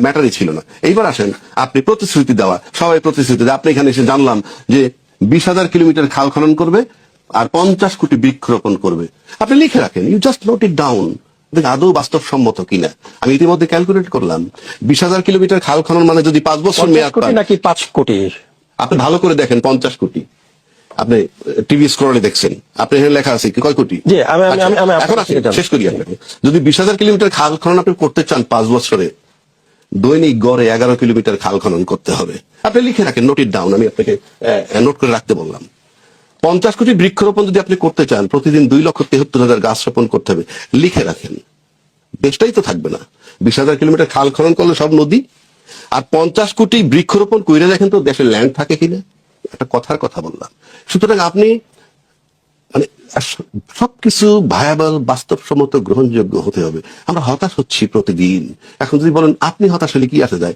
ম্যাটারই ছিল না। এইবার আসেন, আপনি প্রতিশ্রুতি দেওয়া, সবাই প্রতিশ্রুতি দেয়, আপনি এখানে এসে জানলাম যে 20,000 কিলোমিটার খাল খনন করবে আর 50 কোটি বৃক্ষরোপণ করবে। আপনি লিখে রাখেন, you just note it down. আদৌ বাস্তবসম্মত কিনা আমি ইতিমধ্যে ক্যালকুলেট করলাম। 20,000 কিলোমিটার খাল খনন মানে যদি 5 বছর মেয়াদ পান, নাকি 5 কোটি, আপনি ভালো করে দেখেন 50 কোটি। আপনি টিভি স্ক্রলে দেখছেন, আপনি এখানে লেখা আছে কয় কোটি। এখন শেষ করি আপনাকে। যদি 20,000 কিলোমিটার খাল খনন আপনি করতে চান 5 বছরে, দৈনিক গড়ে 11 কিলোমিটার খাল খনন করতে হবে। আপনি লিখে রাখেন, নোট ইট ডাউন, আমি আপনাকে নোট করে রাখতে বললাম। 50 কোটি বৃক্ষরোপণ যদি আপনি করতে চান, প্রতিদিন 2,73,000 গাছ রোপণ করতে হবে, লিখে রাখেন। দেশটাই তো থাকবে না। 20,000 কিলোমিটার খাল খনন করলে সব নদী, আর 50 কোটি বৃক্ষরোপণ কইরে দেখেন তো দেশে ল্যান্ড থাকে কিনা। একটা কথার কথা বললাম। সুতরাং আপনি মানে সবকিছু ভায়াবল, বাস্তবসম্মত, গ্রহণযোগ্য হতে হবে। আমরা হতাশ হচ্ছি প্রতিদিন। এখন যদি বলেন আপনি হতাশ হলে কি আসে যায়,